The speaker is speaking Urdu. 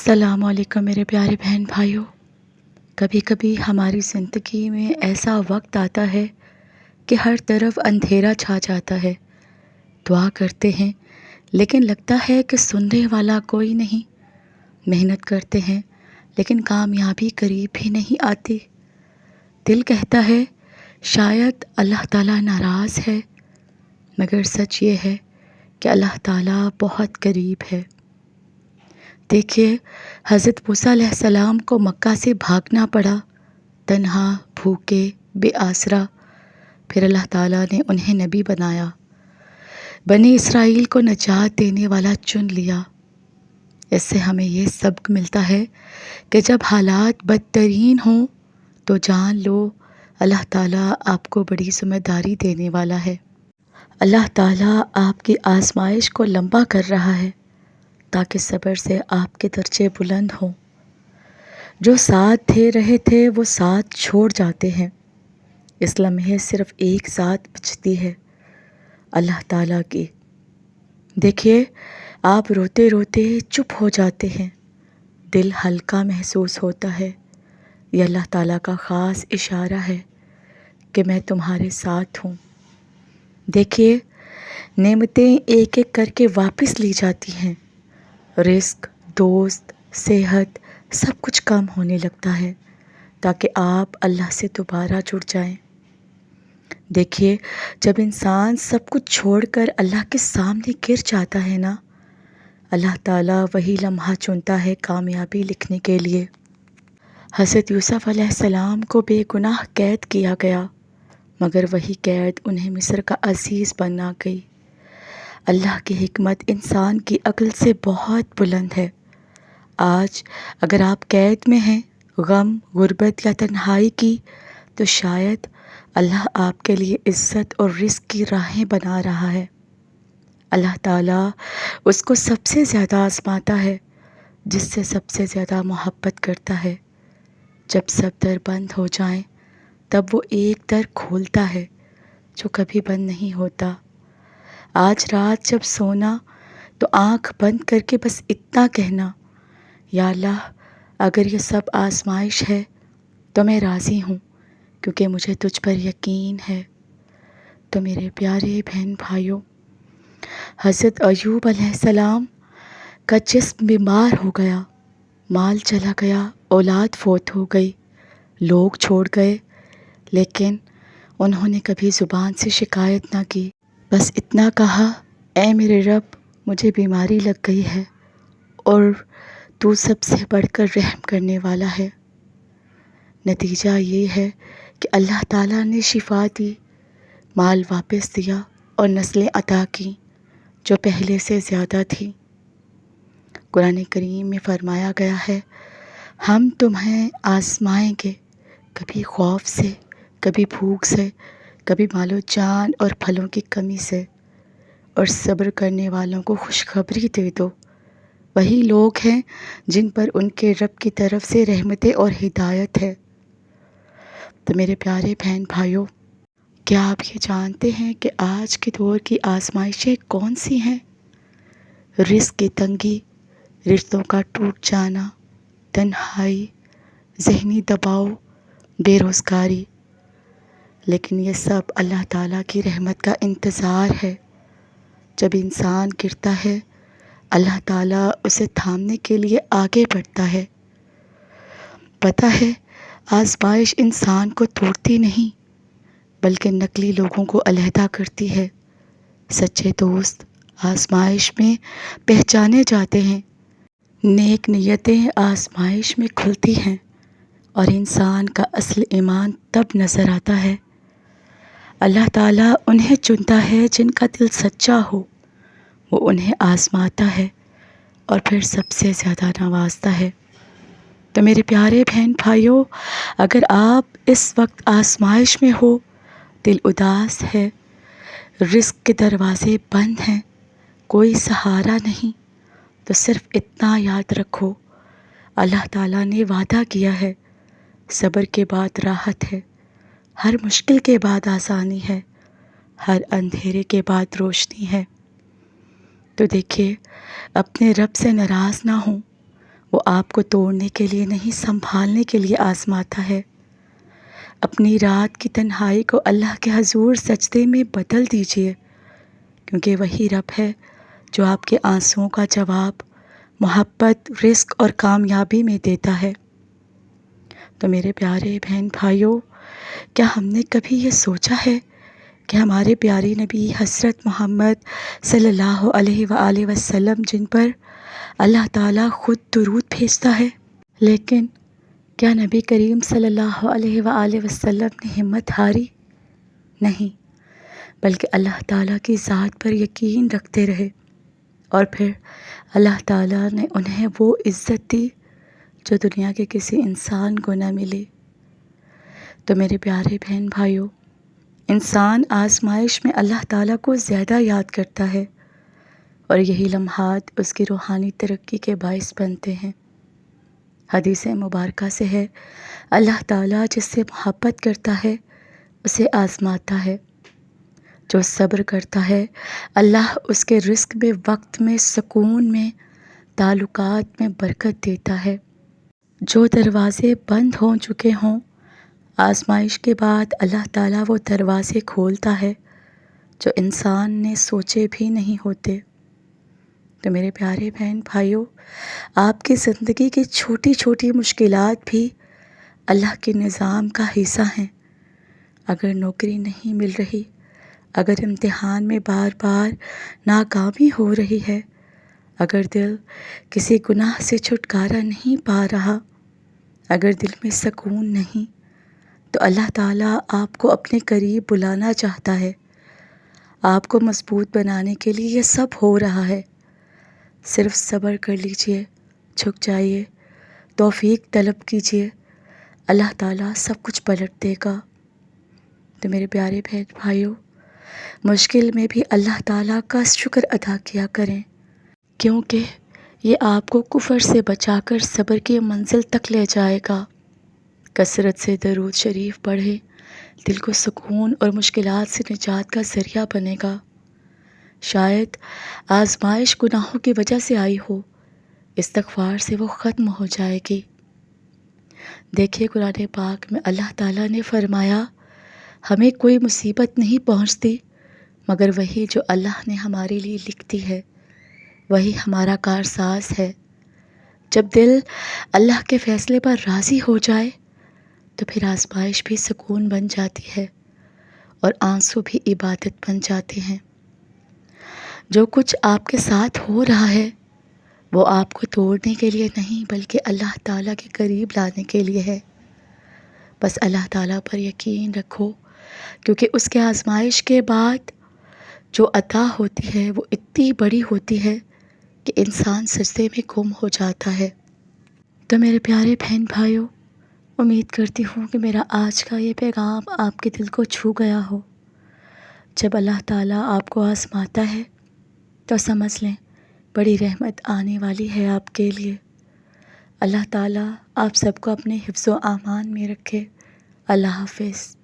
السلام علیکم میرے پیارے بہن بھائیوں۔ کبھی کبھی ہماری زندگی میں ایسا وقت آتا ہے کہ ہر طرف اندھیرا چھا جاتا ہے۔ دعا کرتے ہیں لیکن لگتا ہے کہ سننے والا کوئی نہیں۔ محنت کرتے ہیں لیکن کامیابی قریب ہی نہیں آتی۔ دل کہتا ہے شاید اللہ تعالیٰ ناراض ہے، مگر سچ یہ ہے کہ اللہ تعالیٰ بہت قریب ہے۔ دیکھیے، حضرت موسیٰ علیہ السلام کو مکہ سے بھاگنا پڑا، تنہا، بھوکے، بے آسرا۔ پھر اللہ تعالیٰ نے انہیں نبی بنایا، بنی اسرائیل کو نجات دینے والا چن لیا۔ اس سے ہمیں یہ سبق ملتا ہے کہ جب حالات بدترین ہوں تو جان لو اللہ تعالیٰ آپ کو بڑی ذمہ داری دینے والا ہے۔ اللہ تعالیٰ آپ کی آزمائش کو لمبا کر رہا ہے تاکہ صبر سے آپ کے درجے بلند ہوں۔ جو ساتھ دے رہے تھے وہ ساتھ چھوڑ جاتے ہیں۔ اس لمحے صرف ایک ذات بچتی ہے، اللہ تعالیٰ کی۔ دیکھیے، آپ روتے روتے چپ ہو جاتے ہیں، دل ہلکا محسوس ہوتا ہے۔ یہ اللہ تعالیٰ کا خاص اشارہ ہے کہ میں تمہارے ساتھ ہوں۔ دیکھیے، نعمتیں ایک ایک کر کے واپس لی جاتی ہیں۔ رزق، دوست، صحت، سب کچھ کم ہونے لگتا ہے تاکہ آپ اللہ سے دوبارہ جڑ جائیں۔ دیکھیے، جب انسان سب کچھ چھوڑ کر اللہ کے سامنے گر جاتا ہے نا، اللہ تعالیٰ وہی لمحہ چنتا ہے کامیابی لکھنے کے لیے۔ حضرت یوسف علیہ السلام کو بے گناہ قید کیا گیا، مگر وہی قید انہیں مصر کا عزیز بنا گئی۔ اللہ کی حکمت انسان کی عقل سے بہت بلند ہے۔ آج اگر آپ قید میں ہیں، غم، غربت یا تنہائی کی، تو شاید اللہ آپ کے لیے عزت اور رزق کی راہیں بنا رہا ہے۔ اللہ تعالیٰ اس کو سب سے زیادہ آزماتا ہے جس سے سب سے زیادہ محبت کرتا ہے۔ جب سب در بند ہو جائیں تب وہ ایک در کھولتا ہے جو کبھی بند نہیں ہوتا۔ آج رات جب سونا تو آنکھ بند کر کے بس اتنا کہنا، یا اللہ، اگر یہ سب آزمائش ہے تو میں راضی ہوں، کیونکہ مجھے تجھ پر یقین ہے۔ تو میرے پیارے بہن بھائیوں، حضرت ایوب علیہ السلام کا جسم بیمار ہو گیا، مال چلا گیا، اولاد فوت ہو گئی، لوگ چھوڑ گئے، لیکن انہوں نے کبھی زبان سے شکایت نہ کی۔ بس اتنا کہا، اے میرے رب، مجھے بیماری لگ گئی ہے اور تو سب سے بڑھ کر رحم کرنے والا ہے۔ نتیجہ یہ ہے کہ اللہ تعالیٰ نے شفا دی، مال واپس دیا اور نسلیں عطا کیں جو پہلے سے زیادہ تھیں۔ قرآن کریم میں فرمایا گیا ہے، ہم تمہیں آزمائیں گے، کبھی خوف سے، کبھی بھوک سے، کبھی مال و جان اور پھلوں کی کمی سے، اور صبر کرنے والوں کو خوشخبری دے دو، وہی لوگ ہیں جن پر ان کے رب کی طرف سے رحمتیں اور ہدایت ہے۔ تو میرے پیارے بہن بھائیوں، کیا آپ یہ جانتے ہیں کہ آج کے دور کی آزمائشیں کون سی ہیں؟ رزق کی تنگی، رشتوں کا ٹوٹ جانا، تنہائی، ذہنی دباؤ، بے روزگاری۔ لیکن یہ سب اللہ تعالیٰ کی رحمت کا انتظار ہے۔ جب انسان گرتا ہے، اللہ تعالیٰ اسے تھامنے کے لیے آگے بڑھتا ہے۔ پتہ ہے، آزمائش انسان کو توڑتی نہیں بلکہ نقلی لوگوں کو علیحدہ کرتی ہے۔ سچے دوست آزمائش میں پہچانے جاتے ہیں، نیک نیتیں آزمائش میں کھلتی ہیں، اور انسان کا اصل ایمان تب نظر آتا ہے۔ اللہ تعالیٰ انہیں چنتا ہے جن کا دل سچا ہو، وہ انہیں آزماتا ہے اور پھر سب سے زیادہ نوازتا ہے۔ تو میرے پیارے بہن بھائیوں، اگر آپ اس وقت آزمائش میں ہو، دل اداس ہے، رزق کے دروازے بند ہیں، کوئی سہارا نہیں، تو صرف اتنا یاد رکھو، اللہ تعالیٰ نے وعدہ کیا ہے، صبر کے بعد راحت ہے، ہر مشکل کے بعد آسانی ہے، ہر اندھیرے کے بعد روشنی ہے۔ تو دیکھیے، اپنے رب سے ناراض نہ ہوں، وہ آپ کو توڑنے کے لیے نہیں، سنبھالنے کے لیے آزماتا ہے۔ اپنی رات کی تنہائی کو اللہ کے حضور سجدے میں بدل دیجیے، کیونکہ وہی رب ہے جو آپ کے آنسوؤں کا جواب محبت، رزق اور کامیابی میں دیتا ہے۔ تو میرے پیارے بہن بھائیوں، کیا ہم نے کبھی یہ سوچا ہے کہ ہمارے پیارے نبی حضرت محمد صلی اللہ علیہ وآلہ وسلم، جن پر اللہ تعالیٰ خود درود بھیجتا ہے، لیکن کیا نبی کریم صلی اللہ علیہ وآلہ وسلم نے ہمت ہاری؟ نہیں، بلکہ اللہ تعالیٰ کی ذات پر یقین رکھتے رہے، اور پھر اللہ تعالیٰ نے انہیں وہ عزت دی جو دنیا کے کسی انسان کو نہ ملی۔ تو میرے پیارے بہن بھائیوں، انسان آزمائش میں اللہ تعالیٰ کو زیادہ یاد کرتا ہے، اور یہی لمحات اس کی روحانی ترقی کے باعث بنتے ہیں۔ حدیث مبارکہ سے ہے، اللہ تعالیٰ جس سے محبت کرتا ہے اسے آزماتا ہے، جو صبر کرتا ہے اللہ اس کے رزق میں، وقت میں، سکون میں، تعلقات میں برکت دیتا ہے۔ جو دروازے بند ہو چکے ہوں، آزمائش کے بعد اللہ تعالیٰ وہ دروازے کھولتا ہے جو انسان نے سوچے بھی نہیں ہوتے۔ تو میرے پیارے بہن بھائیوں، آپ کی زندگی کی چھوٹی چھوٹی مشکلات بھی اللہ کے نظام کا حصہ ہیں۔ اگر نوکری نہیں مل رہی، اگر امتحان میں بار بار ناکامی ہو رہی ہے، اگر دل کسی گناہ سے چھٹکارا نہیں پا رہا، اگر دل میں سکون نہیں، تو اللہ تعالیٰ آپ کو اپنے قریب بلانا چاہتا ہے۔ آپ کو مضبوط بنانے کے لیے یہ سب ہو رہا ہے۔ صرف صبر کر لیجئے، جھک جائیے، توفیق طلب کیجئے، اللہ تعالیٰ سب کچھ پلٹ دے گا۔ تو میرے پیارے بہن بھائیوں، مشکل میں بھی اللہ تعالیٰ کا شکر ادا کیا کریں، کیونکہ یہ آپ کو کفر سے بچا کر صبر کی منزل تک لے جائے گا۔ کثرت سے درود شریف پڑھیں، دل کو سکون اور مشکلات سے نجات کا ذریعہ بنے گا۔ شاید آزمائش گناہوں کی وجہ سے آئی ہو، استغفار سے وہ ختم ہو جائے گی۔ دیکھیے قرآن پاک میں اللہ تعالیٰ نے فرمایا، ہمیں کوئی مصیبت نہیں پہنچتی مگر وہی جو اللہ نے ہمارے لیے لکھ دی ہے، وہی ہمارا کارساز ہے۔ جب دل اللہ کے فیصلے پر راضی ہو جائے تو پھر آزمائش بھی سکون بن جاتی ہے، اور آنسو بھی عبادت بن جاتے ہیں۔ جو کچھ آپ کے ساتھ ہو رہا ہے وہ آپ کو توڑنے کے لیے نہیں، بلکہ اللہ تعالیٰ کے قریب لانے کے لیے ہے۔ بس اللہ تعالیٰ پر یقین رکھو، کیونکہ اس کے آزمائش کے بعد جو عطا ہوتی ہے وہ اتنی بڑی ہوتی ہے کہ انسان سجدے میں گم ہو جاتا ہے۔ تو میرے پیارے بہن بھائیوں، امید کرتی ہوں کہ میرا آج کا یہ پیغام آپ کے دل کو چھو گیا ہو۔ جب اللہ تعالیٰ آپ کو آزماتا ہے تو سمجھ لیں بڑی رحمت آنے والی ہے آپ کے لیے۔ اللہ تعالیٰ آپ سب کو اپنے حفظ و امان میں رکھے۔ اللہ حافظ۔